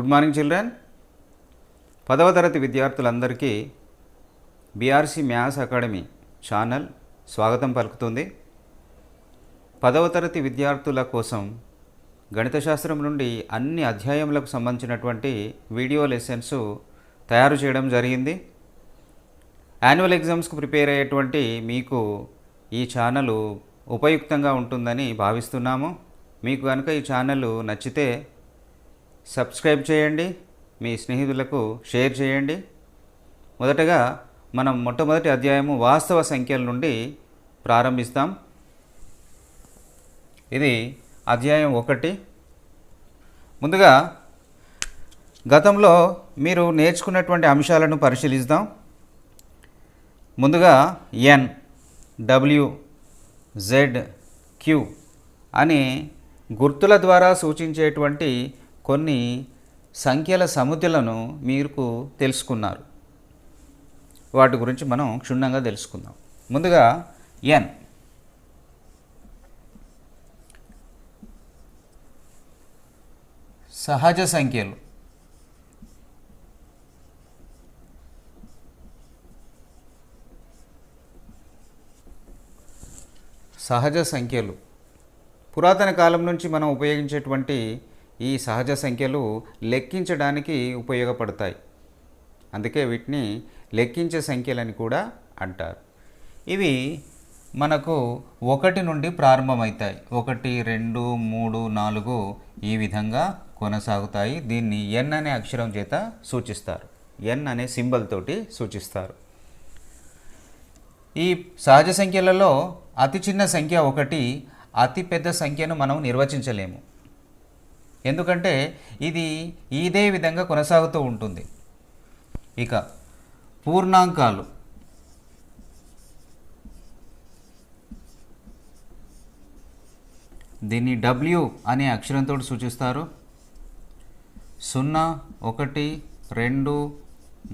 Good morning children. 10వ తరగతి విద్యార్థులందరికీ బీఆర్సీ మ్యాథ్స్ అకాడమీ ఛానల్ స్వాగతం పలుకుతుంది. 10వ తరగతి విద్యార్థుల కోసం గణిత శాస్త్రం నుండి అన్ని అధ్యాయములకు సంబంధించినటువంటి వీడియో లెసన్స్ తయారు చేయడం జరిగింది. యాన్యువల్ ఎగ్జామ్స్కు ప్రిపేర్ అయ్యేటువంటి మీకు ఈ ఛానల్ ఉపయుక్తంగా ఉంటుందని భావిస్తున్నాము. మీకు కనుక ఈ ఛానల్ నచ్చితే సబ్స్క్రైబ్ చేయండి, మీ స్నేహితులకు షేర్ చేయండి. మొదటగా మనం మొట్టమొదటి అధ్యాయము వాస్తవ సంఖ్యల నుండి ప్రారంభిస్తాం. ఇది అధ్యాయం 1. ముందుగా గతంలో మీరు నేర్చుకున్నటువంటి అంశాలను పరిశీలిద్దాం. ముందుగా n, w, z, q అనే గుర్తుల ద్వారా సూచించేటువంటి కొన్ని సంఖ్యల సముద్రాలను మీరు తెలుసుకున్నారు. వాటి గురించి మనం క్షుణ్ణంగా తెలుసుకుందాం. ముందుగా n. సహజ సంఖ్యలు. సహజ సంఖ్యలు పురాతన కాలం నుంచి మనం ఉపయోగించేటువంటి ఈ సహజ సంఖ్యలు లెక్కించడానికి ఉపయోగపడతాయి. అందుకే వీటిని లెక్కించే సంఖ్యలని కూడా అంటారు. ఇవి మనకు 1 నుండి ప్రారంభమవుతాయి. 1, 2, 3, 4 ఈ విధంగా కొనసాగుతాయి. దీన్ని n అనే అక్షరం చేత సూచిస్తారు. n అనే సింబల్ తోటి సూచిస్తారు. ఈ సహజ సంఖ్యలలో అతి చిన్న సంఖ్య 1, అతి పెద్ద సంఖ్యను మనం నిర్వచించలేము. ఎందుకంటే ఇది ఇదే విధంగా కొనసాగుతూ ఉంటుంది. ఇక పూర్ణాంకాలు. దీన్ని w అనే అక్షరంతో సూచిస్తారు. 0, 1, 2,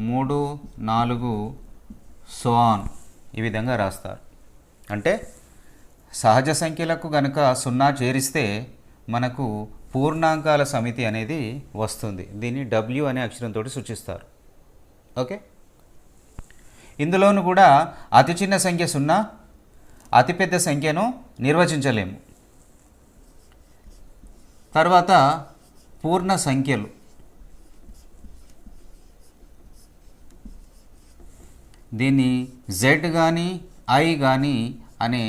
3, 4 సో ఆన్ ఈ విధంగా రాస్తారు. అంటే సహజ సంఖ్యలకు గనుక 0 చేరిస్తే మనకు పూర్ణాంకాల సమితి అనేది వస్తుంది. దీన్ని w అనే అక్షరంతో సూచిస్తారు. ఓకే, ఇందులోనూ కూడా అతి చిన్న సంఖ్య 0, అతిపెద్ద సంఖ్యను నిర్వచించలేము. తర్వాత పూర్ణ సంఖ్యలు. దీన్ని z కానీ i కానీ అనే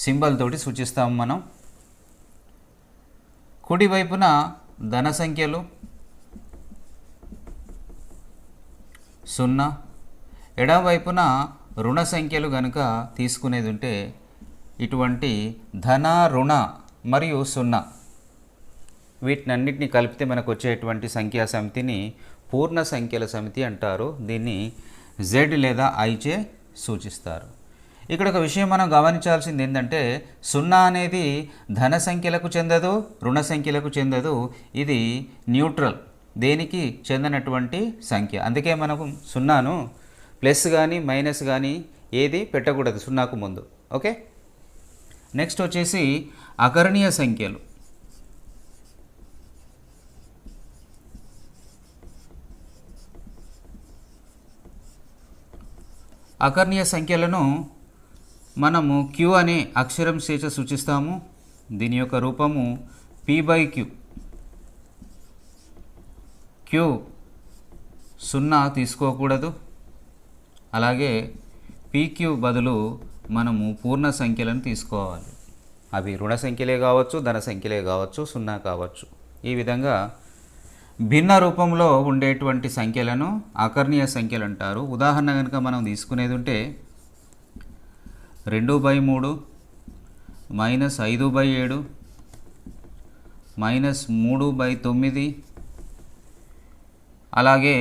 సింబల్ తోటి సూచిస్తాము మనం. కుడివైపున ధన సంఖ్యలు 0, ఎడమవైపున రుణ సంఖ్యలు కనుక తీసుకునేది ఉంటే ఇటువంటి ధన, రుణ మరియు 0 వీటినన్నిటిని కలిపితే మనకు వచ్చేటువంటి సంఖ్యా సమితిని పూర్ణ సంఖ్యల సమితి అంటారు. దీన్ని z లేదా i చే సూచిస్తారు. ఇక్కడ ఒక విషయం మనం గమనించాల్సింది ఏంటంటే 0 అనేది ధన సంఖ్యలకు చెందదు, రుణ సంఖ్యలకు చెందదు. ఇది న్యూట్రల్, దేనికి చెందినటువంటి సంఖ్య. అందుకే మనకు 0ను ప్లస్ కానీ మైనస్ కానీ ఏది పెట్టకూడదు 0కు ముందు. ఓకే, నెక్స్ట్ వచ్చేసి అకర్ణీయ సంఖ్యలు. అకర్ణీయ సంఖ్యలను మనము q అనే అక్షరం చేత సూచిస్తాము. దీని యొక్క రూపము p/q. q 0 తీసుకోకూడదు. అలాగే pq బదులు మనము పూర్ణ సంఖ్యలను తీసుకోవాలి. అవి రుణ సంఖ్యలే కావచ్చు, ధన సంఖ్యలే కావచ్చు, 0 కావచ్చు. ఈ విధంగా భిన్న రూపంలో ఉండేటువంటి సంఖ్యలను అకర్ణీయ సంఖ్యలు అంటారు. ఉదాహరణ కనుక మనం తీసుకునేది ఉంటే 2/3, -5/7, -3/9, అలాగే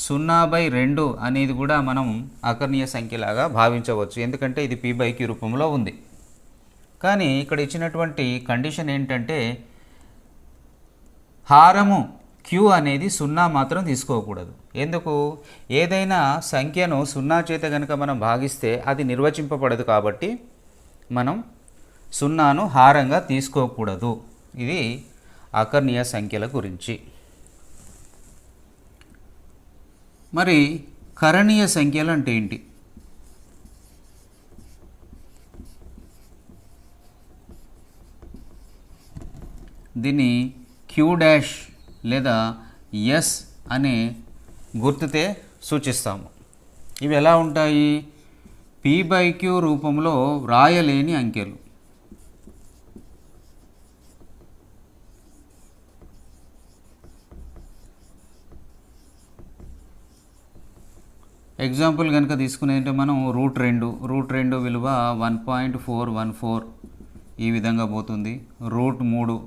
0/2 అనేది కూడా మనం అకర్ణీయ సంఖ్యలాగా భావించవచ్చు. ఎందుకంటే ఇది p/q రూపంలో ఉంది. కానీ ఇక్కడ ఇచ్చినటువంటి కండిషన్ ఏంటంటే హారము q అనేది 0 మాత్రం తీసుకోకూడదు. ఎందుకు? ఏదైనా సంఖ్యను 0 చేత కనుక మనం భాగిస్తే అది నిర్వచింపబడదు. కాబట్టి మనం 0ను హారంగా తీసుకోకూడదు. ఇది అకర్ణీయ సంఖ్యల గురించి. మరి కరణీయ సంఖ్యలు అంటే ఏంటి? దీన్ని క్యూ డాష్ లేదా ఎస్ అనే గుర్తుతే సూచిస్తాము. ఇవి ఎలా ఉంటాయి? p/q రూపంలో వ్రాయలేని అంకెలు. ఎగ్జాంపుల్ కనుక తీసుకునేంటే మనం రూట్ 2 విలువ 1.414 ఈ విధంగా పోతుంది. రూట్ 3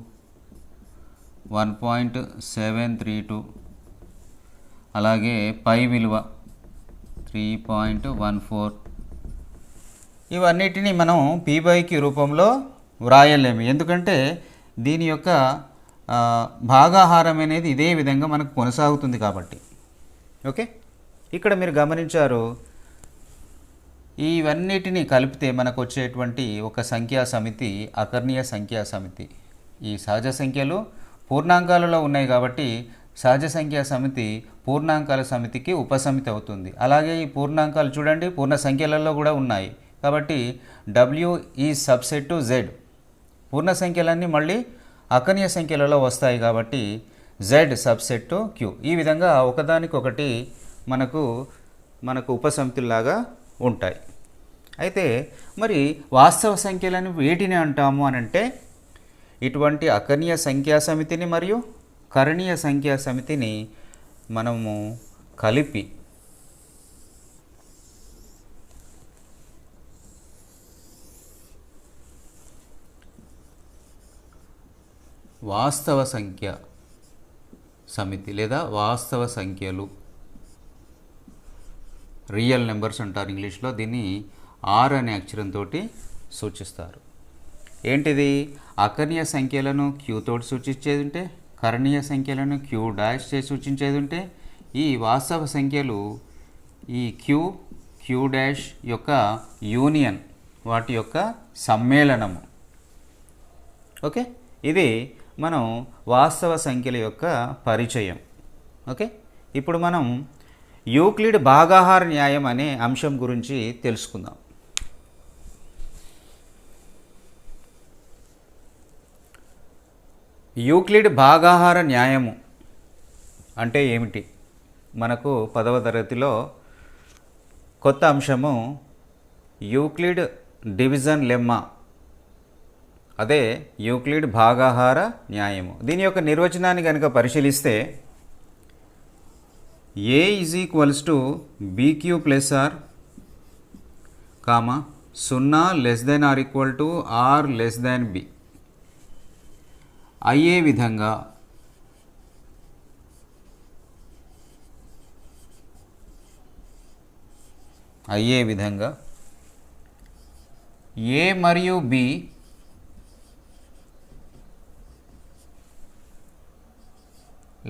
1.732, అలాగే పై విలువ 3.14. ఇవన్నిటిని మనం p/q రూపంలో వ్రాయలేము, ఎందుకంటే దీని యొక్క భాగాహారం అనేది ఇదే విధంగా మనకు కొనసాగుతుంది కాబట్టి. ఓకే, ఇక్కడ మీరు గమనించారు, ఇవన్నిటిని కలిపితే మనకు వచ్చేటువంటి ఒక సంఖ్యా సమితి అకర్ణీయ సంఖ్యా సమితి. ఈ సహజ సంఖ్యలు పూర్ణాంకాలలో ఉన్నాయి కాబట్టి సహజ సంఖ్యా సమితి పూర్ణాంకాల సమితికి ఉపసమితి అవుతుంది. అలాగే ఈ పూర్ణాంకాలు చూడండి పూర్ణ సంఖ్యలలో కూడా ఉన్నాయి కాబట్టి W is subset to Z. పూర్ణ సంఖ్యలన్నీ మళ్ళీ అకర్ణీయ సంఖ్యలలో వస్తాయి కాబట్టి Z సబ్సెట్ టు Q. ఈ విధంగా ఒకదానికొకటి మనకు ఉపసమితుల్లాగా ఉంటాయి. అయితే మరి వాస్తవ సంఖ్యలను వేటిని అంటాము అని అంటే, ఇటువంటి అకర్ణీయ సంఖ్యా సమితిని మరియు కరణీయ సంఖ్యా సమితిని మనము కలిపి వాస్తవ సంఖ్య సమితి లేదా వాస్తవ సంఖ్యలు, రియల్ నెంబర్స్ అంటారు ఇంగ్లీష్లో. దీన్ని R అనే అక్షరంతో సూచిస్తారు. ఏంటిది? అకర్ణీయ సంఖ్యలను Q తోటి సూచించేది ఉంటే, కరణీయ సంఖ్యలను Q డాష్ చేసి సూచించేది ఉంటే, ఈ వాస్తవ సంఖ్యలు ఈ Q డాష్ యొక్క యూనియన్, వాటి యొక్క సమ్మేళనము. ఓకే, ఇది మనం వాస్తవ సంఖ్యల యొక్క పరిచయం. ఓకే, ఇప్పుడు మనం యూక్లిడ్ భాగాహార న్యాయం అనే అంశం గురించి తెలుసుకుందాం. యూక్లిడ్ భాగాహార న్యాయము అంటే ఏమిటి? మనకు 10వ తరగతిలో కొత్త అంశము యూక్లిడ్ డివిజన్ లెమ్మా, అదే యూక్లిడ్ భాగాహార న్యాయము. దీని యొక్క నిర్వచనాన్ని కనుక పరిశీలిస్తే A is equals to BQ plus R, 0 less than R equal to R less than B అయ్యే విధంగా A మరియు B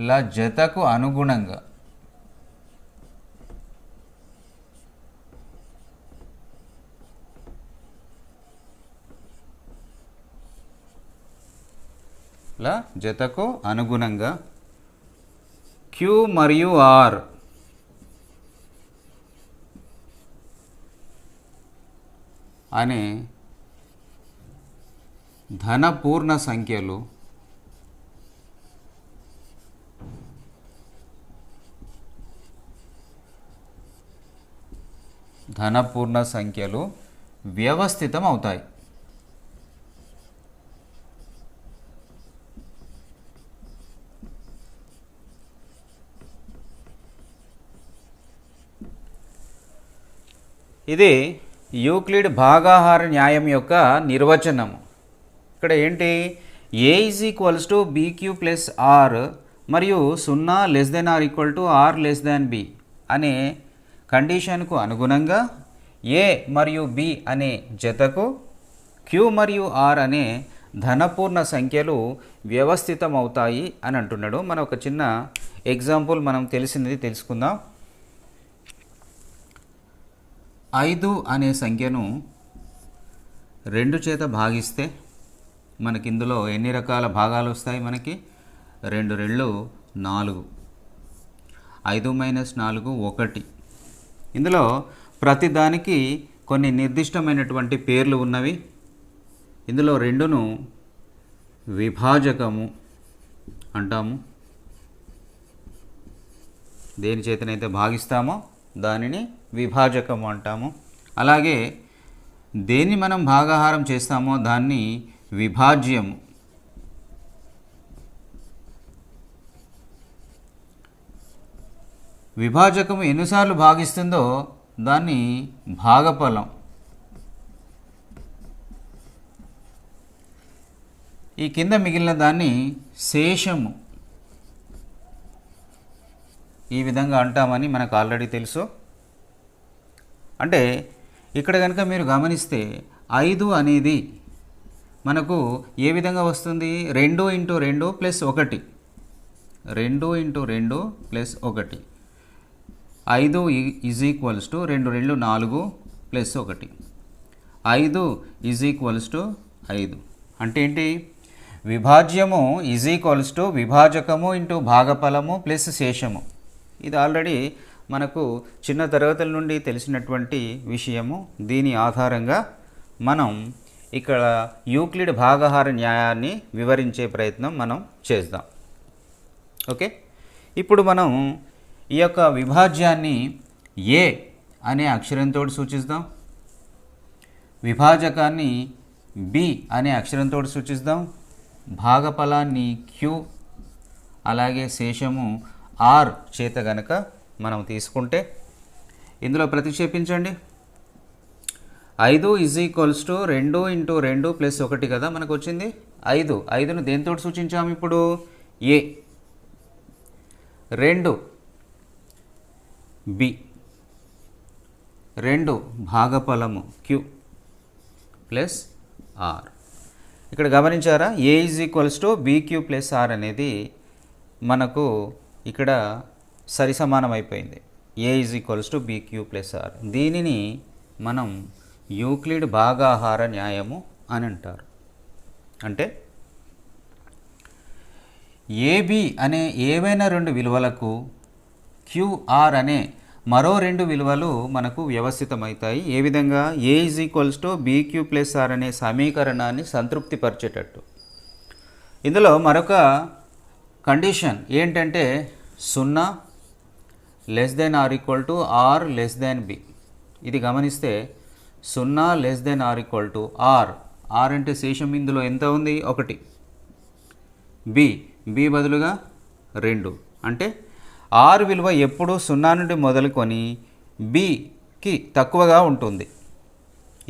ల జతకు అనుగుణంగా Q మరియు R అనే ధన పూర్ణ సంఖ్యలు వ్యవస్థితం అవుతాయి. ఇది యూక్లిడ్ భాగాహార న్యాయం యొక్క నిర్వచనము. ఇక్కడ ఏంటి? A is equals to BQ plus R మరియు 0 less than R equal to R less than B అనే కండిషన్కు అనుగుణంగా A మరియు B అనే జతకు Q మరియు R అనే ధనపూర్ణ సంఖ్యలు వ్యవస్థితం అవుతాయి అని అంటున్నాడు. మనం ఒక చిన్న ఎగ్జాంపుల్ మనం తెలిసినది తెలుసుకుందాం. 5 అనే సంఖ్యను 2 చేత భాగిస్తే మనకి ఇందులో ఎన్ని రకాల భాగాలు వస్తాయి? మనకి 2 రెళ్ళు 4. 5 మైనస్ 4 1. ఇందులో ప్రతిదానికి కొన్ని నిర్దిష్టమైనటువంటి పేర్లు ఉన్నవి. ఇందులో 2ను విభాజకము అంటాము. దేని చేతనైతే భాగిస్తామో దానిని విభాజకము అంటాము. అలాగే దేన్ని మనం భాగాహారం చేస్తామో దాన్ని విభాజ్యము. విభాజకము ఎన్నిసార్లు భాగిస్తుందో దాన్ని భాగఫలం. ఈ కింద మిగిలిన దాన్ని శేషము. ఈ విధంగా అంటామని మనకు ఆల్రెడీ తెలుసు. అంటే ఇక్కడ కనుక మీరు గమనిస్తే 5 అనేది మనకు ఏ విధంగా వస్తుంది? 2 × 2 + 1. 2 × 2 + 1. 5 = 2 2 4 + 1. 5 = 5. అంటే ఏంటి? విభాజ్యము విభాజకము × భాగఫలము + శేషము. ఇది ఆల్రెడీ మనకు చిన్న తరగతుల నుండి తెలిసినటువంటి విషయము. దీని ఆధారంగా మనం ఇక్కడ యూక్లిడ్ భాగాహార న్యాయాన్ని వివరించే ప్రయత్నం మనం చేద్దాం. ఓకే, ఇప్పుడు మనం ఈ యొక్క విభాజ్యాన్ని ఏ అనే అక్షరంతో సూచిద్దాం, విభాజకాన్ని బి అనే అక్షరంతో సూచిద్దాం, భాగఫలాన్ని క్యూ, అలాగే శేషము ఆర్ చేత గనక మనం తీసుకుంటే ఇందులో ప్రతిక్షేపించండి. 5 = 2 × 2 + 1 కదా మనకు వచ్చింది. 5ను దేనితో సూచించాము ఇప్పుడు? ఏ. 2 బి, 2 భాగఫలము క్యూ ప్లస్ ఆర్. ఇక్కడ గమనించారా? ఏ = BQ + R అనేది మనకు ఇక్కడ సరి సమానం అయిపోయింది. ఏ = BQ + R. దీనిని మనం యూక్లిడ్ భాగాహార న్యాయము అని అంటారు. అంటే ఏబి అనే ఏవైనా 2 విలువలకు క్యూఆర్ అనే మరో 2 విలువలు మనకు వ్యవస్థితమవుతాయి. ఏ విధంగా? ఏ = BQ + R అనే సమీకరణాన్ని సంతృప్తిపరిచేటట్టు. ఇందులో మరొక కండిషన్ ఏంటంటే 0 ≤ R R B. ఇది గమనిస్తే 0 ≤ R. R అంటే శేషం ఇందులో ఎంత ఉంది? 1. B బదులుగా 2. అంటే R విలువ ఎప్పుడు 0 నుండి మొదలుకొని Bకి తక్కువగా ఉంటుంది.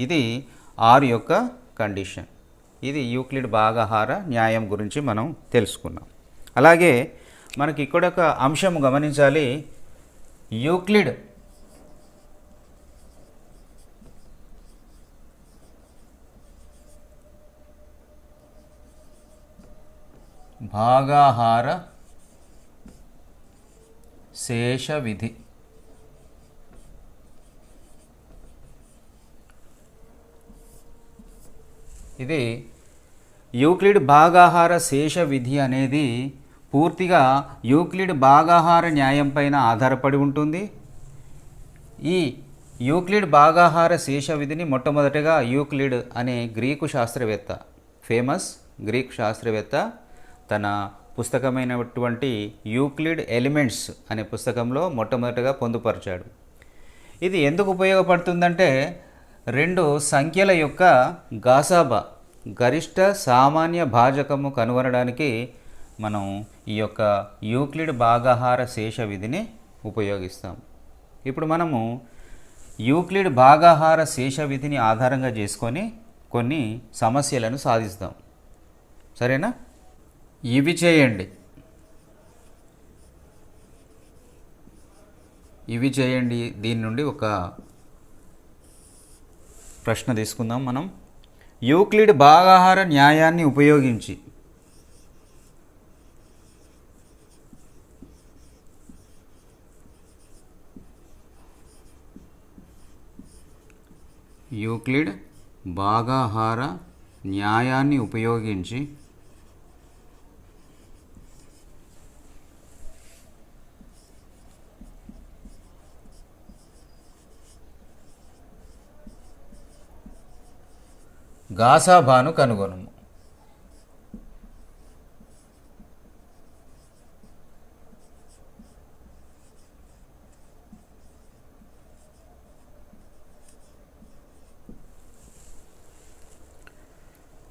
ఇది R యొక్క కండిషన్. ఇది యూక్లిడ్ భాగాహార న్యాయం గురించి మనం తెలుసుకున్నాం. అలాగే మనకి ఇక్కడ ఒక అంశం గమనించాలి. యూక్లిడ్ భాగాహార శేష విధి. ఇది యూక్లిడ్ భాగాహార శేష విధి అనేది పూర్తిగా యూక్లిడ్ భాగాహార న్యాయం పైన ఆధారపడి ఉంటుంది. ఈ యూక్లిడ్ భాగాహార శేష విధిని మొట్టమొదటిగా యూక్లిడ్ అనే గ్రీకు శాస్త్రవేత్త, ఫేమస్ గ్రీకు శాస్త్రవేత్త తన పుస్తకమైనటువంటి యూక్లిడ్ ఎలిమెంట్స్ అనే పుస్తకంలో మొట్టమొదటిగా పొందుపరిచాడు. ఇది ఎందుకు ఉపయోగపడుతుందంటే 2 సంఖ్యల యొక్క గాసాబా గరిష్ట సామాన్య భాజకము కనుగొనడానికి మనం ఈ యొక్క యూక్లిడ్ భాగాహార శేష విధిని ఉపయోగిస్తాం. ఇప్పుడు మనము యూక్లిడ్ భాగాహార శేష విధిని ఆధారంగా చేసుకొని కొన్ని సమస్యలను సాధిస్తాం. సరేనా? ఇవి చేయండి, ఇవి చేయండి. దీని నుండి ఒక ప్రశ్న తీసుకుందాం మనం. యూక్లిడ్ భాగాహార న్యాయాన్ని ఉపయోగించి యూక్లిడ్ భాగాహార న్యాయాన్ని ఉపయోగించి గాసాబాను కనుగొనుము.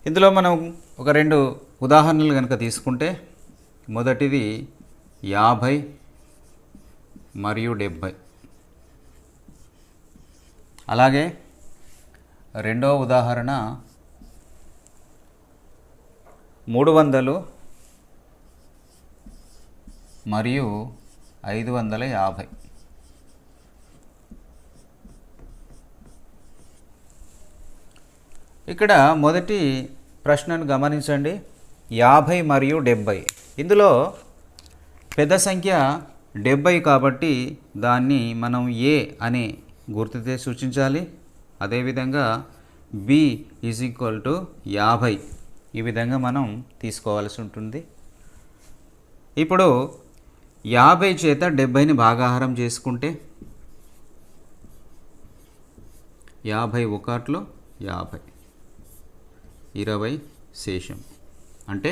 ఇందులో మనం ఒక 2 ఉదాహరణలు కనుక తీసుకుంటే, మొదటిది 50 మరియు 70. అలాగే రెండవ ఉదాహరణ 300 మరియు 550. ఇక్కడ మొదటి ప్రశ్నను గమనించండి, 50 మరియు 70. ఇందులో పెద్ద సంఖ్య 70 కాబట్టి దాన్ని మనం ఏ అనే గుర్తుతో సూచించాలి. అదేవిధంగా బి ఈజ్ ఈక్వల్ టు 50 ఈ విధంగా మనం తీసుకోవాల్సి ఉంటుంది. ఇప్పుడు 50 చేత 70ని భాగాహారం చేసుకుంటే 50 ఒకట్లు 50, 20 శేషం. అంటే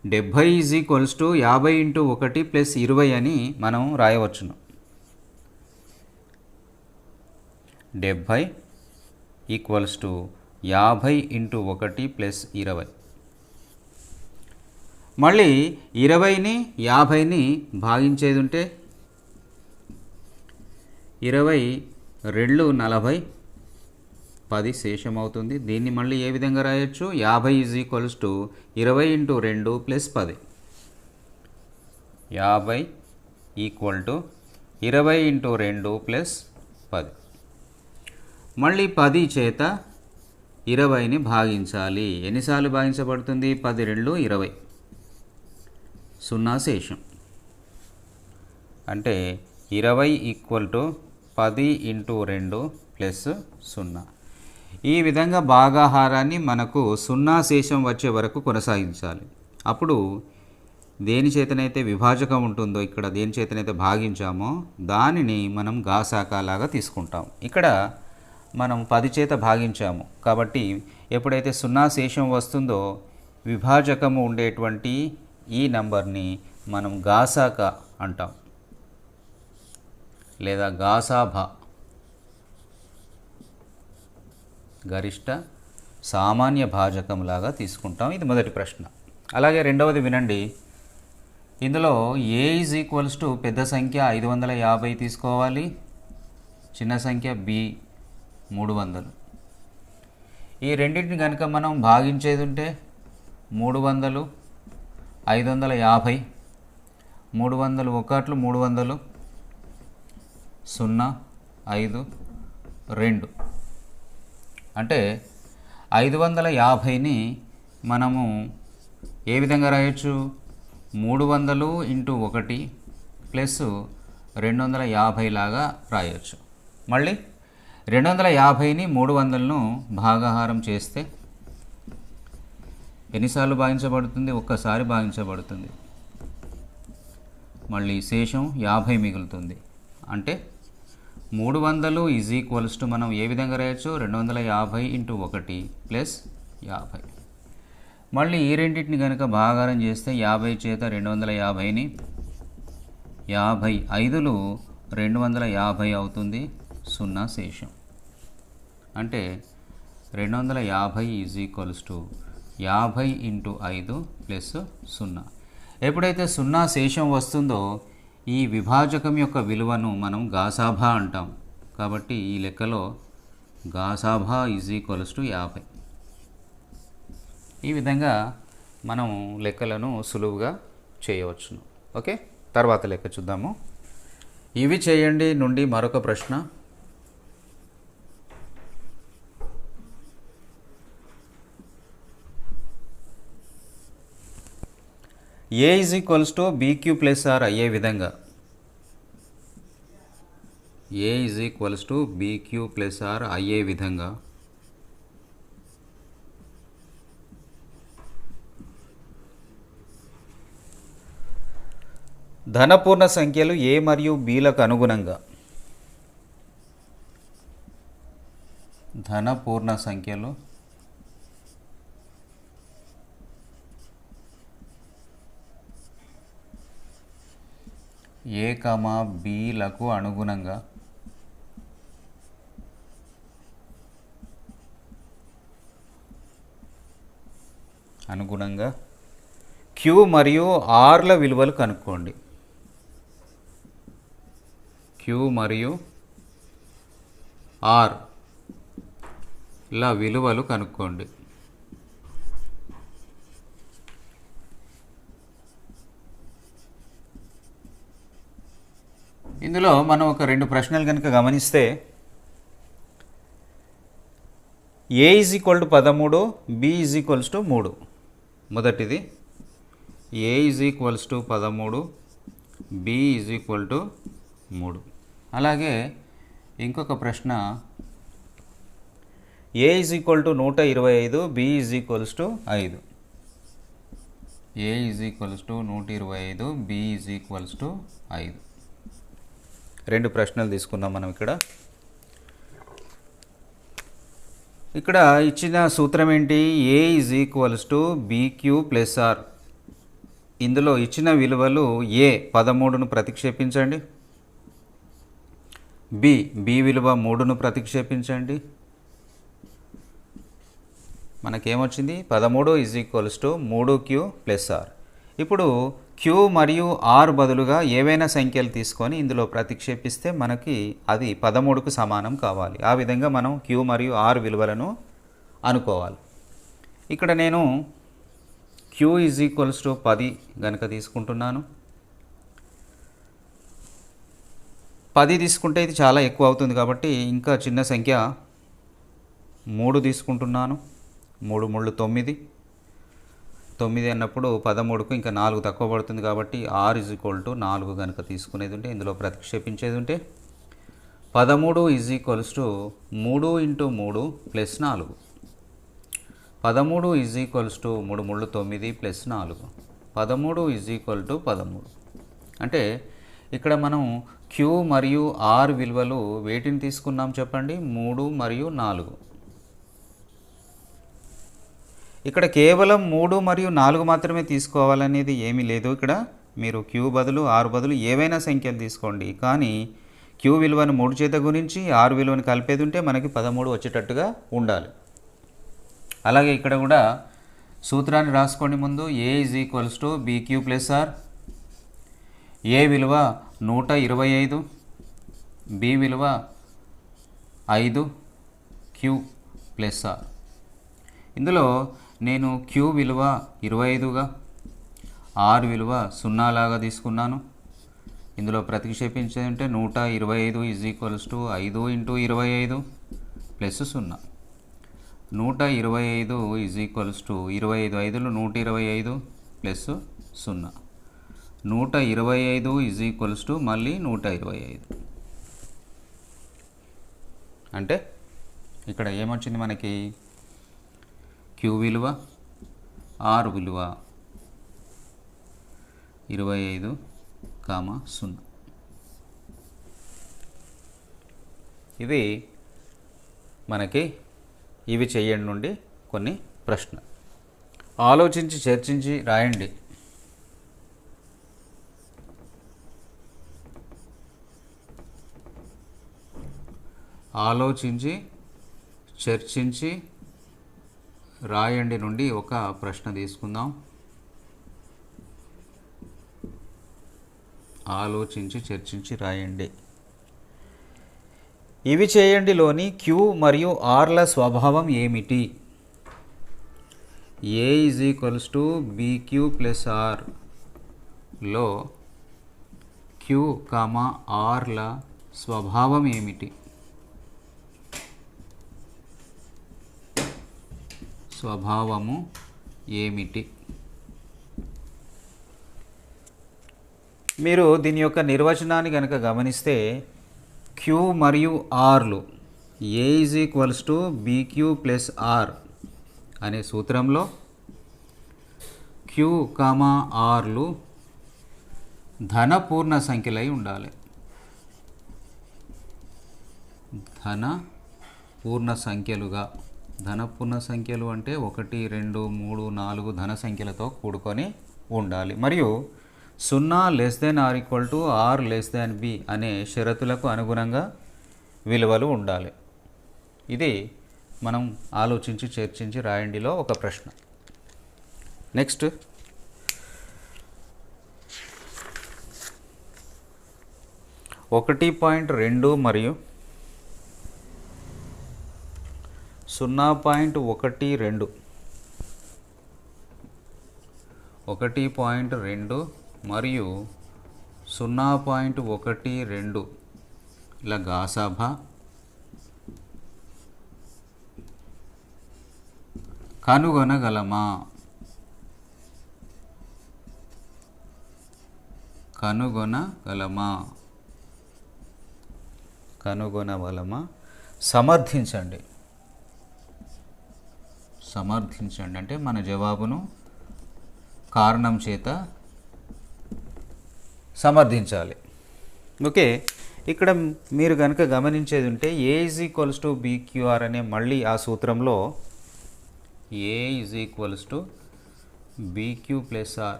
70 is equals to 50 into 1 plus 20 అని మనం రాయవచ్చును. 70 ఈక్వల్స్ టు 50 ఇంటూ 1 ప్లస్ 20. మళ్ళీ 20ని 50ని భాగించేది ఉంటే 20 2 40, 10 శేషం అవుతుంది. దీన్ని మళ్ళీ ఏ విధంగా రాయొచ్చు, 50 is equals to 20 into 2 plus 10. 50 equal to 20 into 2 plus 10. మళ్ళీ 10 చేత 20ని భాగించాలి. ఎన్నిసార్లు భాగించబడుతుంది, 10 2 20, 0 శేషం. అంటే 20 ఈక్వల్ టు 10 ఇంటూ 2 ప్లస్ 0. ఈ విధంగా భాగాహారాన్ని మనకు 0 శేషం వచ్చే వరకు కొనసాగించాలి. అప్పుడు దేని చేతనైతే విభాజకం ఉంటుందో, ఇక్కడ దేని చేతనైతే భాగించామో దానిని మనం గాసాకాలాగా తీసుకుంటాం. ఇక్కడ మనం 10 చేత భాగించాము కాబట్టి ఎప్పుడైతే 0 శేషం వస్తుందో విభాజకము ఉండేటువంటి ఈ నంబర్ని మనం గాసాక అంటాం, లేదా గాసాభా, గరిష్ట సామాన్య భాజకంలాగా తీసుకుంటాం. ఇది మొదటి ప్రశ్న. అలాగే రెండవది వినండి. ఇందులో ఏ ఈజ్ ఈక్వల్స్ టు పెద్ద సంఖ్య 550 తీసుకోవాలి, చిన్న సంఖ్య బి 300. ఈ రెండింటిని కనుక మనం భాగించేది ఉంటే 300, 550, 300 ఒకట్లు 300, 0 5 2. అంటే 550ని మనము ఏ విధంగా రాయొచ్చు, 300 ఇంటూ 1 ప్లస్ 250 లాగా రాయొచ్చు. మళ్ళీ 250ని 300ను భాగాహారం చేస్తే ఎన్నిసార్లు భాగించబడుతుంది, ఒక్కసారి భాగించబడుతుంది. మళ్ళీ శేషం 50 మిగులుతుంది. అంటే 300 ఈజ్ ఈక్వల్స్ టు మనం ఏ విధంగా రాయొచ్చు, 250 ఇంటూ 1 ప్లస్ 50. మళ్ళీ ఈ రెండింటిని కనుక భాగాహారం చేస్తే 50 చేత 250ని 55లు 250 అవుతుంది, 0 శేషం. అంటే 250 is equals to 50 into 5 plus 0. ఎప్పుడైతే 0 శేషం వస్తుందో ఈ విభాజకం యొక్క విలువను మనం గాసాభా అంటాం. కాబట్టి ఈ లెక్కలో గాసాభా ఈజ్ ఈక్వల్స్ టు 50. ఈ విధంగా మనం లెక్కలను సులువుగా చేయవచ్చును. ఓకే, తర్వాత లెక్క చూద్దాము. ఇవి చేయండి నుండి మరొక ప్రశ్న. A is equals to B Q plus R అయ్యే విధంగా, A is equals to B Q plus R అయ్యే విధంగా ధనపూర్ణ సంఖ్యలు ఏ మరియు బీలకు అనుగుణంగా, ధనపూర్ణ సంఖ్యలు ఏ, బిలకు అనుగుణంగా క్యూ మరియు ఆర్ల విలువలు కనుక్కోండి. క్యూ మరియు ఆర్ల విలువలు కనుక్కోండి. ఇందులో మనం ఒక 2 ప్రశ్నలు కనుక గమనిస్తే A is equal to 13, B is equals to 3. మొదటిది A is equals to 13, B is equal to 3. అలాగే ఇంకొక ప్రశ్న A is equal to 125, B is equals to 5. A is equals to 125, B is equals to 5. 2 ప్రశ్నలు తీసుకుందాం మనం. ఇక్కడ ఇచ్చిన సూత్రం ఏంటి? A is equals to B Q plus R. ఇందులో ఇచ్చిన విలువలు ఏ 13ను ప్రతిక్షేపించండి, బి విలువ 3ను ప్రతిక్షేపించండి. మనకేమొచ్చింది? 13 is equals to 3q plus R. ఇప్పుడు క్యూ మరియు ఆర్ బదులుగా ఏవైనా సంఖ్యలు తీసుకొని ఇందులో ప్రతిక్షేపిస్తే మనకి అది 13కు సమానం కావాలి. ఆ విధంగా మనం క్యూ మరియు ఆర్ విలువలను అనుకోవాలి. ఇక్కడ నేను క్యూ ఈజ్ ఈక్వల్స్ టు 10 కనుక తీసుకుంటున్నాను. 10 తీసుకుంటే ఇది చాలా ఎక్కువ అవుతుంది కాబట్టి ఇంకా చిన్న సంఖ్య 3 తీసుకుంటున్నాను. 3 3 9. 9 అన్నప్పుడు 13కు ఇంకా 4 తక్కువ పడుతుంది కాబట్టి ఆర్ ఈజ్ ఈక్వల్ టు 4 కనుక తీసుకునేది ఉంటే ఇందులో ప్రతిక్షేపించేది ఉంటే 13 is equals to 3 × 3 plus 4. 13 is equals to 3 3 9 plus 4. 13 is equal to 13. అంటే ఇక్కడ మనం క్యూ మరియు ఆర్ విలువలు వేటిని తీసుకున్నాం చెప్పండి? 3 మరియు 4. ఇక్కడ కేవలం 3 మరియు 4 మాత్రమే తీసుకోవాలనేది ఏమీ లేదు. ఇక్కడ మీరు క్యూ బదులు ఆర్ బదులు ఏవైనా సంఖ్యలు తీసుకోండి, కానీ క్యూ విలువను 3 చేత గురించి ఆర్ విలువను కలిపేది ఉంటే మనకి 13 వచ్చేటట్టుగా ఉండాలి. అలాగే ఇక్కడ కూడా సూత్రాన్ని రాసుకోండి. ముందు A is equals to B Q plus R. A విలువ 125, బి విలువ 5, క్యూ ప్లస్ ఆర్. ఇందులో నేను క్యూ విలువ 25గా, ఆర్ విలువ 0 లాగా తీసుకున్నాను. ఇందులో ప్రతిక్షేపించేది ఉంటే 125 is equals to 5 × 25 plus 0. 125 is equals to 25 5లు 125 plus 0. 125 is equals to మళ్ళీ 125. అంటే ఇక్కడ ఏమొచ్చింది మనకి? క్యూ విలువ ఆర్ విలువ 25, 0. ఇది మనకి ఇవి చేయండి నుండి కొన్ని ప్రశ్న. ఆలోచించి చర్చించి రాయండి. ఆలోచించి చర్చించి రాయండి నుండి ఒక ప్రశ్న తీసుకుందాం. ఆలోచించి చర్చించి రాయండి. ఇవి చేయండిలోని క్యూ మరియు ఆర్ల స్వభావం ఏమిటి? A is equals to B Q plus ఆర్లో క్యూ, ఆర్ల స్వభావం ఏమిటి? స్వభావము ఏమిటి? మీరు దీని యొక్క నిర్వచనాన్ని కనుక గమనిస్తే క్యూ మరియు ఆర్లు A is equals to B Q plus R అనే సూత్రంలో క్యూ, ఆర్లు ధన పూర్ణ సంఖ్యలై ఉండాలి. ధన పూర్ణ సంఖ్యలుగా. ధన పూర్ణ సంఖ్యలు అంటే 1 2 3 4 ధన సంఖ్యలతో కూడుకొని ఉండాలి. మరియు సున్నా less than R equal to R less than B అనే షరతులకు అనుగుణంగా విలువలు ఉండాలి. ఇది మనం ఆలోచించి చర్చించి రాయండిలో ఒక ప్రశ్న. నెక్స్ట్ 1.2 మరియు 0.12 1.2 మరియు 0.12 ల గాసాబా కనుగొనగలమా? కనుగొనగలమా? సమర్థించండి అంటే మన జవాబును కారణం చేత సమర్థించాలి. ఓకే, ఇక్కడ మీరు కనుక గమనించేది ఉంటే A = BQR అనే మళ్ళీ ఆ సూత్రంలో A = BQ + R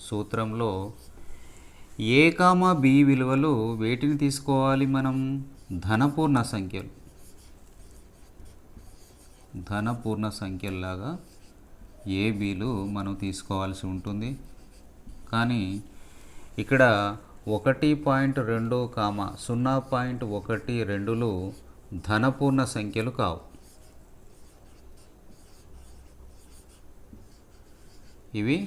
సూత్రంలో A, B విలువలు వేటిని తీసుకోవాలి? మనం ధనపూర్ణ సంఖ్యల్లాగా A, Bలు మనం తీసుకోవాల్సి ఉంటుంది. కానీ ఇక్కడ 1.2, 0.12లు ధనపూర్ణ సంఖ్యలు కావు. ఇవి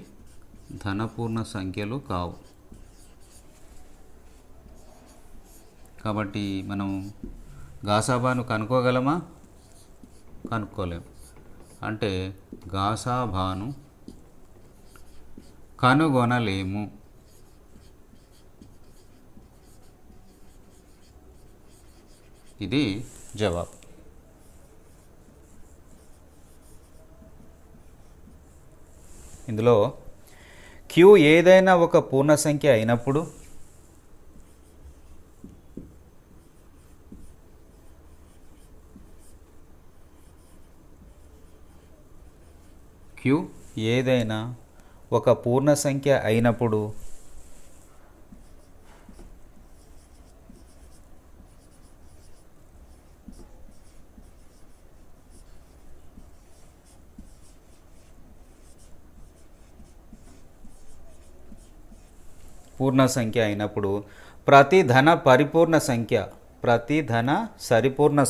ధనపూర్ణ సంఖ్యలు కావు. కాబట్టి మనం గాసాబాను కనుక్కోగలమా? కనుక్కోలేము. అంటే గాసాబాను కనుగొనలేము. ఇది జవాబు. ఇందులో Q ఏదైనా ఒక పూర్ణ సంఖ్య అయినప్పుడు ప్రతి ధన సరిపూర్ణ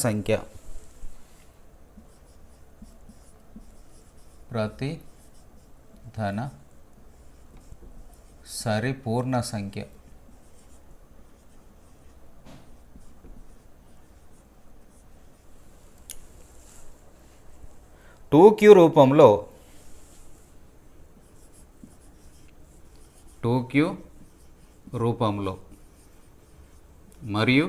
సంఖ్య 2Q రూపంలో మరియు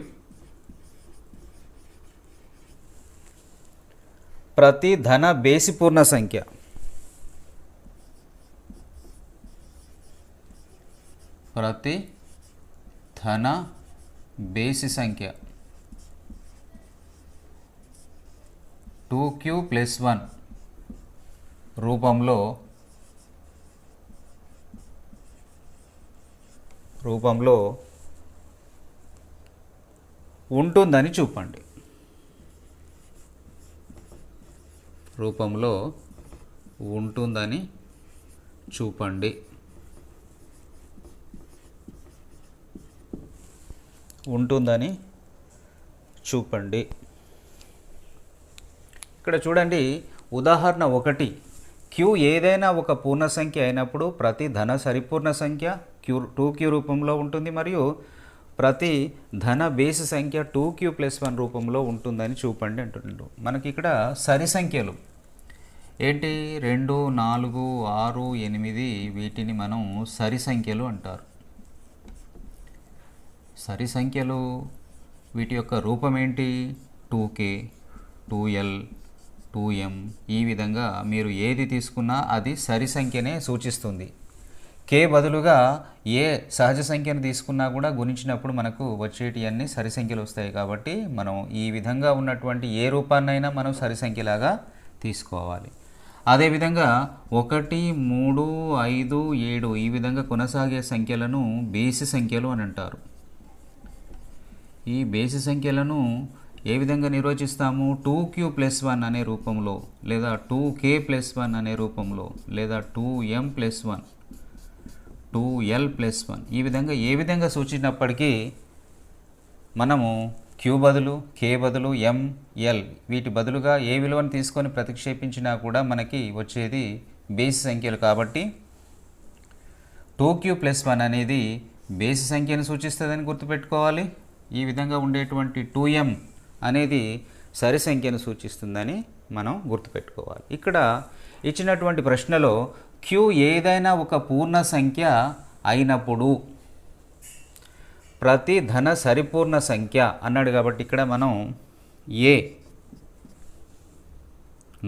ప్రతి ధన బేసి పూర్ణ సంఖ్య ప్రతి ధన బేసి సంఖ్య 2Q + 1 రూపంలో ఉంటుందని చూపండి. ఇక్కడ చూడండి, ఉదాహరణ 1. Q ఏదైనా ఒక పూర్ణ సంఖ్య అయినప్పుడు ప్రతి ధన సరిపూర్ణ సంఖ్య 2Q రూపంలో ఉంటుంది మరియు ప్రతి ధన బేసి సంఖ్య 2Q + 1 రూపంలో ఉంటుందని చూపండి అంటున్నాడు. మనకి ఇక్కడ సరి సంఖ్యలు ఏంటి? 2, 4, 6, 8 వీటిని మనం సరి సంఖ్యలు అంటారు. సరి సంఖ్యలు వీటి యొక్క రూపం ఏంటి? 2K, 2L, 2M. ఈ విధంగా మీరు ఏది తీసుకున్నా అది సరి సంఖ్యనే సూచిస్తుంది. K బదులుగా ఏ సహజ సంఖ్యను తీసుకున్నా కూడా గుణించినప్పుడు మనకు వచ్చేటివన్నీ సరి సంఖ్యలు వస్తాయి. కాబట్టి మనం ఈ విధంగా ఉన్నటువంటి ఏ రూపాన్నైనా మనం సరి సంఖ్యలాగా తీసుకోవాలి. అదేవిధంగా 1, 3, 5, 7 ఈ విధంగా కొనసాగే సంఖ్యలను బేసి సంఖ్యలు అని అంటారు. ఈ బేసి సంఖ్యలను ఏ విధంగా నిర్వచిస్తాము? 2q+1 అనే రూపంలో, లేదా 2k+1 అనే రూపంలో, లేదా 2m+1, 2l+1 ఈ విధంగా ఏ విధంగా సూచించినప్పటికీ మనము q బదులు, k బదులు, m, l వీటి బదులుగా ఏ విలువను తీసుకొని ప్రతిక్షేపించినా కూడా మనకి వచ్చేది బేసి సంఖ్యలు. కాబట్టి 2q+1 అనేది బేసి సంఖ్యను సూచిస్తుందని గుర్తుపెట్టుకోవాలి. ఈ విధంగా ఉండేటువంటి 2m అనేది సరి సంఖ్యను సూచిస్తుందని మనం గుర్తుపెట్టుకోవాలి. ఇక్కడ ఇచ్చినటువంటి ప్రశ్నలో q ఏదైనా ఒక పూర్ణ సంఖ్య అయినప్పుడు ప్రతి ధన సరిపూర్ణ సంఖ్య అన్నాడు. కాబట్టి ఇక్కడ మనం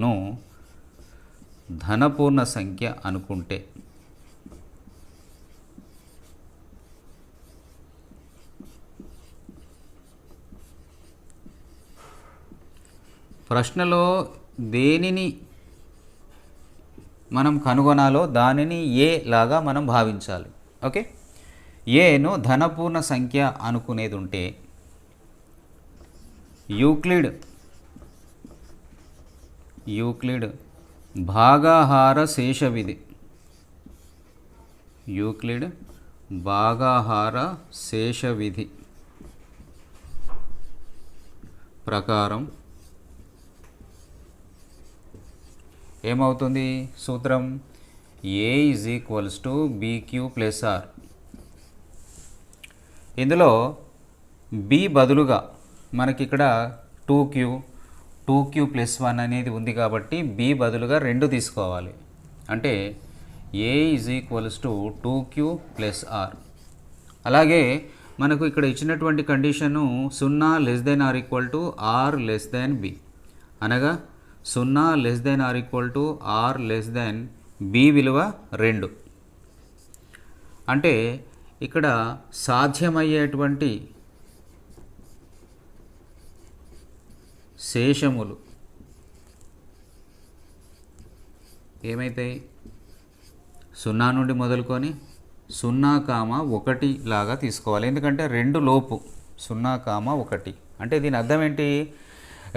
ను ధనపూర్ణ సంఖ్య అనుకుంటే ప్రశ్నలో దేనిని మనం కనుగొనాలో దానిని ఏ లాగా మనం భావించాలి. ఓకే, ఏను ధనపూర్ణ సంఖ్య అనుకునేది ఉంటే యూక్లిడ్ భాగాహార శేష విధి, యూక్లిడ్ భాగాహార శేష విధి ప్రకారం ఏమవుతుంది? సూత్రం a = bq+r. ఇందులో b బదులుగా మనకి ఇక్కడ 2q+1 అనేది ఉంది కాబట్టి b బదులుగా 2 తీసుకోవాలి. అంటే a = 2q+r. అలాగే మనకు ఇక్కడ ఇచ్చినటువంటి కండిషను 0 ≤ r b, అనగా 0 ≤ r b విలువ 2. అంటే ఇక్కడ సాధ్యమయ్యేటువంటి శేషములు ఏమైతాయి? 0 నుండి మొదలుకొని 0, 1 లాగా తీసుకోవాలి. ఎందుకంటే 2 లోపు 0, 1 అంటే దీని అర్థం ఏంటి?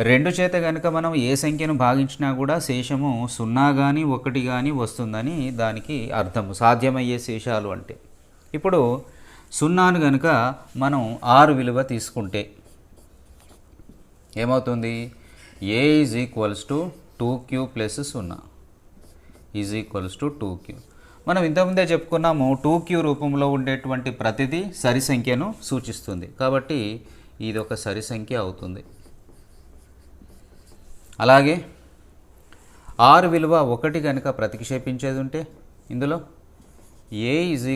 2 చేత కనుక మనం ఏ సంఖ్యను భాగించినా కూడా శేషము 0 కానీ 1 కానీ వస్తుందని దానికి అర్థం, సాధ్యమయ్యే శేషాలు అంటే. ఇప్పుడు 0ను కనుక మనం 6 విలువ తీసుకుంటే ఏమవుతుంది? a = 2q+0 = 2q. మనం ఇంతకుముందే చెప్పుకున్నాము 2q రూపంలో ఉండేటువంటి ప్రతిదీ సరి సంఖ్యను సూచిస్తుంది. కాబట్టి ఇది ఒక సరి సంఖ్య అవుతుంది. అలాగే r విలువ 1 కనుక ప్రతిక్షేపించేది ఉంటే ఇందులో a =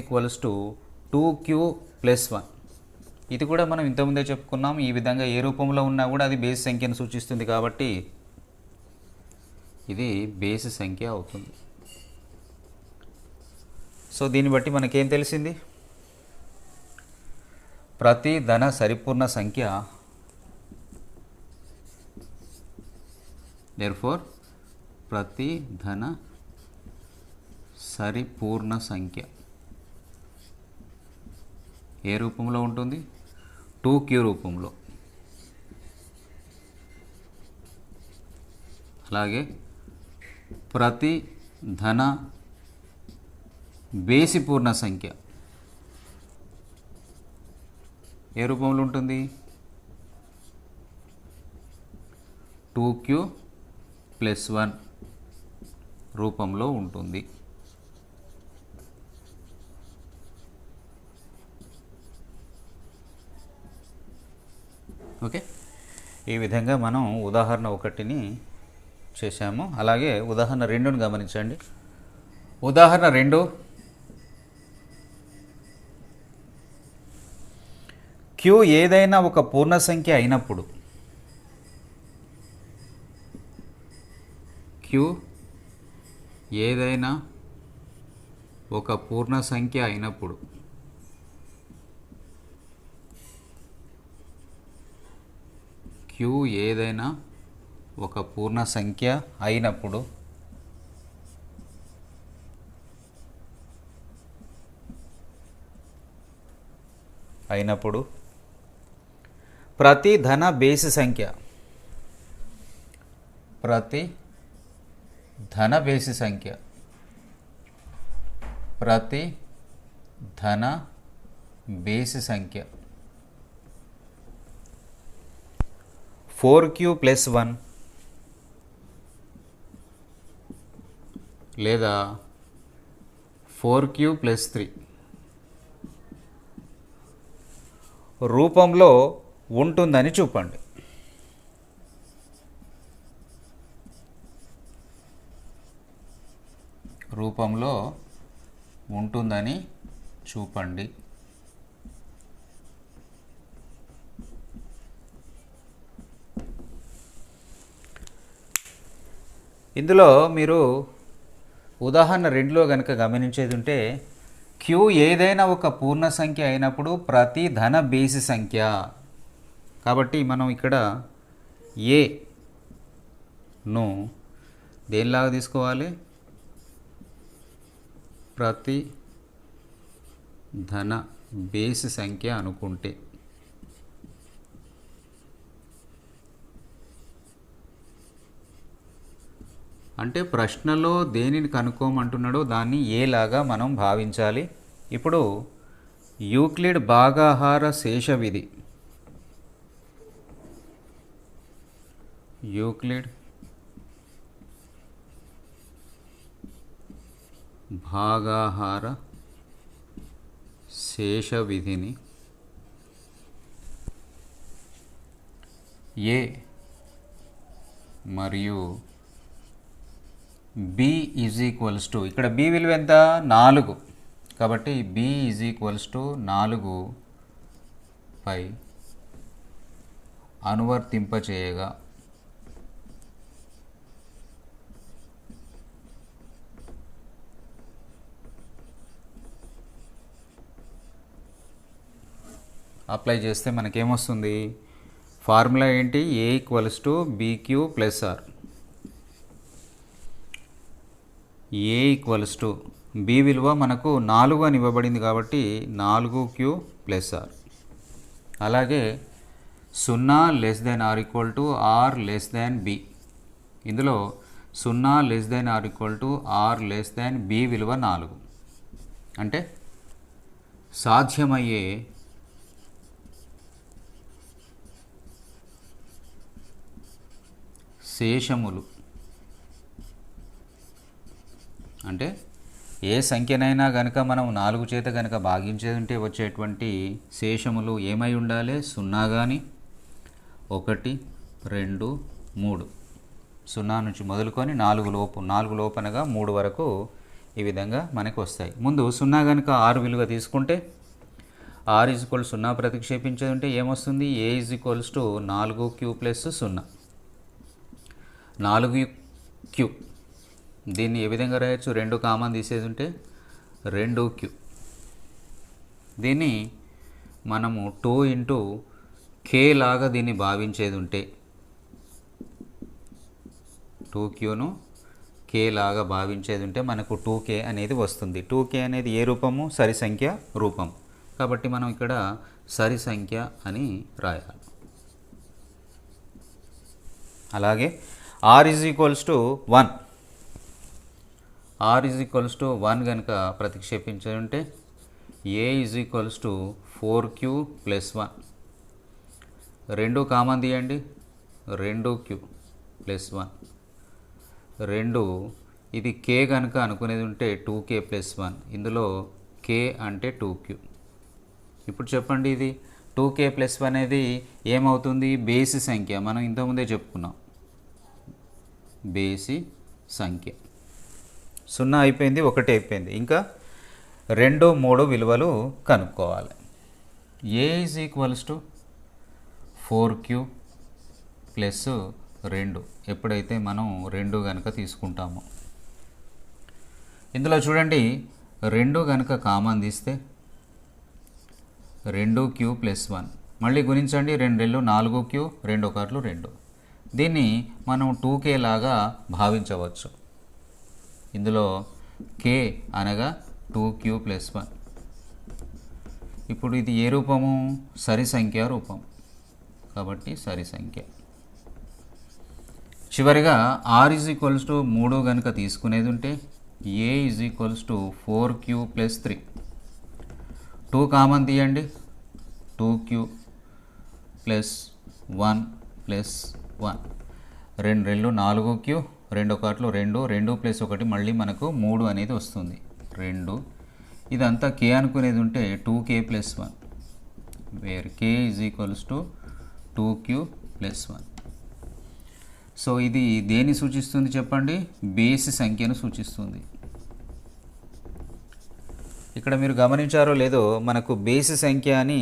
2q+1. ఇది కూడా మనం ఇంతకుముందే చెప్పుకున్నాం. ఈ విధంగా ఏ రూపంలో ఉన్నా కూడా అది బేసి సంఖ్యను సూచిస్తుంది కాబట్టి ఇది బేసి సంఖ్య అవుతుంది. సో దీన్ని బట్టి మనకేం తెలిసింది? ప్రతి ధన సరిపూర్ణ సంఖ్య, therefore ప్రతి ధన సరిపూర్ణ సంఖ్య ఏ రూపంలో ఉంటుంది? 2q రూపంలో. అలాగే ప్రతి ధన బేసి పూర్ణ సంఖ్య ఏ రూపంలో ఉంటుంది? 2q+1 రూపంలో ఉంటుంది. ఓకే, ఈ విధంగా మనం ఉదాహరణ 1ని చేశాము. అలాగే ఉదాహరణ 2ను గమనించండి. ఉదాహరణ 2, q ఏదైనా ఒక పూర్ణ సంఖ్య అయినప్పుడు, q ఏదైనా ఒక పూర్ణ సంఖ్య అయినప్పుడు q ఏదైనా ఒక పూర్ణ సంఖ్య అయినప్పుడు అయినప్పుడు ప్రతి ధన బేసి సంఖ్య ప్రతి ధన బేసి సంఖ్య ప్రతి ధన బేసి సంఖ్య 4q ప్లస్ 1 లేదా 4q ప్లస్ 3 రూపంలో ఉంటుందని చూపండి. రూపంలో ఉంటుందని చూపండి. ఇందులో మీరు ఉదాహరణ 2లో కనుక గమనించేది ఉంటే క్యూ ఏదైనా ఒక పూర్ణ సంఖ్య అయినప్పుడు ప్రతి ధన బేసి సంఖ్య. కాబట్టి మనం ఇక్కడ ఏను దేనిలాగా తీసుకోవాలి? ప్రతి ధన బేసి సంఖ్య అనుకుంటే అంటే ప్రశ్నలో దేనిని కనుక్కోమంటున్నాడో దాన్ని ఏలాగా మనం భావించాలి. ఇప్పుడు యూక్లిడ్ భాగాహార శేష విధి, యూక్లిడ్ భాగాహార శేష విధిని ఏ మరియు b ఈజ్ ఈక్వల్స్ టు, ఇక్కడ b విలువ ఎంత? 4. కాబట్టి b ఈజ్ ఈక్వల్స్ టు 4 పై అనువర్తింపచేయగా అప్లై చేస్తే మనకేమొస్తుంది? ఫార్ములా ఏంటి? a equals to bq plus r. A equals to B విలువ మనకు 4 అని ఇవ్వబడింది కాబట్టి 4q ప్లస్ ఆర్. అలాగే 0 less than R equal to R less than B. ఇందులో 0 less than R equal to R less than B విలువ 4. అంటే సాధ్యమయ్యే శేషములు అంటే ఏ సంఖ్యనైనా కనుక మనం 4 చేత కనుక భాగించేది ఉంటే వచ్చేటువంటి శేషములు ఏమై ఉండాలి? 0 కానీ 1 2 3, 0 నుంచి మొదలుకొని 4 లోపనగా 3 వరకు ఈ విధంగా మనకు వస్తాయి. ముందు 0 కనుక r విలువ తీసుకుంటే r ఈజ్ ఈక్వల్ 0 ప్రతిక్షేపించేది ఉంటే ఏమొస్తుంది? a is equals to 4q plus 0, 4q. దీన్ని ఏ విధంగా రాయొచ్చు? 2 కామన్ తీసేది ఉంటే 2q. దీన్ని మనము 2 ఇంటూ k లాగా దీన్ని భావించేది ఉంటే 2qను k లాగా భావించేది ఉంటే మనకు 2k అనేది వస్తుంది. 2k అనేది ఏ రూపము? సరి సంఖ్య రూపం. కాబట్టి మనం ఇక్కడ సరి సంఖ్య అని రాయాలి. అలాగే r is equals to 1, r is equals to 1 కనుక ప్రతిక్షేపించుంటే a is equals to 4q plus 1. 2 common తీయండి, 2q ప్లస్ 1. 2 ఇది k కనుక అనుకునేది ఉంటే 2k ప్లస్ 1. ఇందులో k అంటే 2q. ఇప్పుడు చెప్పండి, ఇది 2k ప్లస్ 1 అనేది ఏమవుతుంది? బేసి సంఖ్య. మనం ఇంతకుముందే చెప్పుకున్నాం, బేసి సంఖ్య. 0 అయిపోయింది, 1 అయిపోయింది. ఇంకా 2 3 విలువలు కనుక్కోవాలి. a is equals to 4q plus 2 ఎప్పుడైతే మనం 2 కనుక తీసుకుంటామో. ఇందులో చూడండి, 2 కనుక కామన్ తీస్తే 2q ప్లస్ 1. మళ్ళీ గుణించండి, 2 2 4q, 2 1 2. దీన్ని మనం 2k లాగా భావించవచ్చు. ఇందులో k అనగా 2q ప్లస్ 1. ఇప్పుడు ఇది ఏ రూపము? సరి సంఖ్య రూపం, కాబట్టి సరి సంఖ్య. చివరిగా ఆర్ ఈజ్ ఈక్వల్స్ టు 3 కనుక తీసుకునేది ఉంటే A is equals to 4q + 3. 2 common తీయండి, 2q + 1 + 1. 2 రెళ్ళు 4q, 2 ఒకట్లు 2, 2 + 1 మళ్ళీ మనకు 3 అనేది వస్తుంది. 2 ఇదంతా k అనుకునేది ఉంటే 2k + 1, where k is equals to 2q + 1. So ఇది దేన్ని సూచిస్తుంది చెప్పండి? బేసి సంఖ్యను సూచిస్తుంది. ఇక్కడ మీరు గమనించారో లేదో, మనకు బేసి సంఖ్య అని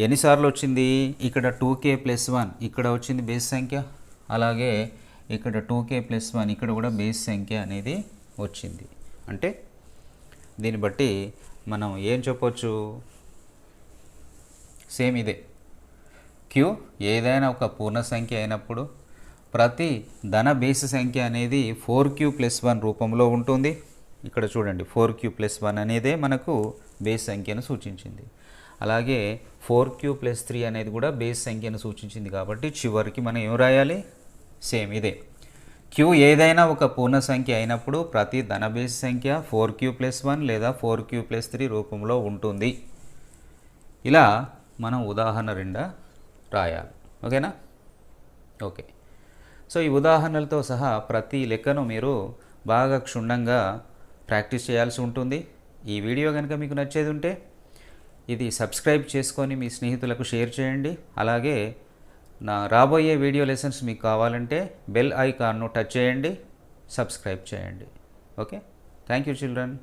ఎన్నిసార్లు వచ్చింది? ఇక్కడ 2k + 1 ఇక్కడ వచ్చింది బేసి సంఖ్య, అలాగే ఇక్కడ 2k + 1 ఇక్కడ కూడా బేసి సంఖ్య అనేది వచ్చింది. అంటే దీన్ని బట్టి మనం ఏం చెప్పొచ్చు? సేమ్ ఇదే, q ఏదైనా ఒక పూర్ణ సంఖ్య అయినప్పుడు ప్రతి ధన బేసి సంఖ్య అనేది 4q + 1 రూపంలో ఉంటుంది. ఇక్కడ చూడండి, 4q + 1 అనేదే మనకు బేసి సంఖ్యను సూచించింది. అలాగే 4q + 3 అనేది కూడా బేసి సంఖ్యను సూచించింది. కాబట్టి చివరికి మనం ఏం రాయాలి? సేమ్ ఇదే, q ఏదైనా ఒక పూర్ణ సంఖ్య అయినప్పుడు ప్రతి ధన బేసి సంఖ్య 4q + 1 లేదా 4q + 3 రూపంలో ఉంటుంది. ఇలా మనం ఉదాహరణ 2 రాయాలి. ఓకేనా? ఓకే. సో ఈ ఉదాహరణలతో సహా ప్రతి లెక్కను మీరు బాగా క్షుణ్ణంగా ప్రాక్టీస్ చేయాల్సి ఉంటుంది. ఈ వీడియో కనుక మీకు నచ్చేది ఉంటే ఇది సబ్స్క్రైబ్ చేసుకొని మీ స్నేహితులకు షేర్ చేయండి. అలాగే నా రాబోయే వీడియో లెసన్స్ మీకు కావాలంటే బెల్ ఐకాన్ను టచ్ చేయండి, సబ్స్క్రైబ్ చేయండి. Okay, thank you children.